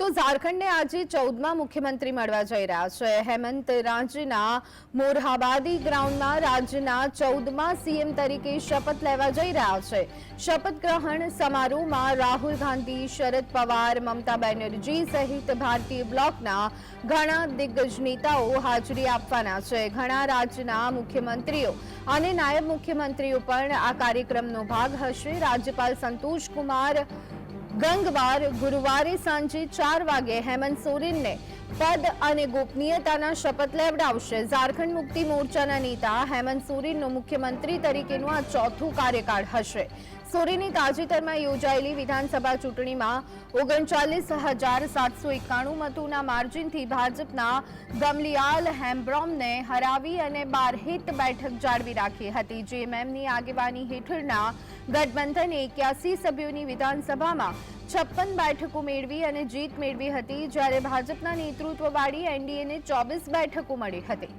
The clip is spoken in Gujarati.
તો ઝારખંડને આજે 14મા મુખ્યમંત્રી મળવા જઈ રહ્યા છે। હેમંત રાજ્યના મોરહાબાદી ગ્રાઉન્ડમાં રાજ્યના 14મા સીએમ તરીકે શપથ લેવા જઈ રહ્યા છે। શપથ ગ્રહણ સમારોહમાં રાહુલ ગાંધી, શરદ પવાર, મમતા બેનર્જી સહિત ભારતીય બ્લોકના ઘણા દિગ્ગજ નેતાઓ હાજરી આપવાના છે। ઘણા રાજ્યના મુખ્યમંત્રીઓ અને નાયબ મુખ્યમંત્રીઓ પણ આ કાર્યક્રમનો ભાગ હશે। રાજ્યપાલ સંતોષ કુમાર ગંગવાર ગુરુવારે સાંજે 4 વાગે હેમંત સોરેનને પદ અને ગોપનીયતાના શપથ લેવડાવશે। ઝારખંડ મુક્તિ મોરચાના નેતા હેમંત સોરેનનો મુખ્યમંત્રી તરીકેનો આ ચોથો કાર્યકાળ હશે। સોરેને તાજેતરમાં યોજાયેલી વિધાનસભા ચૂંટણીમાં 39,791 મતોના માર્જિનથી ભાજપના ગમલિયાલ હેમ્બ્રોમને હરાવી અને 12 બેઠક જાળવી રાખી હતી। જેએમએમની આગેવાની હેઠળના ગઠબંધને 81 સભ્યોની વિધાનસભામાં 56 બેઠકો મેળવી અને જીત મેળવી હતી, જ્યારે ભાજપના નેતૃત્વવાળી એનડીએને 24 બેઠકો મળી હતી।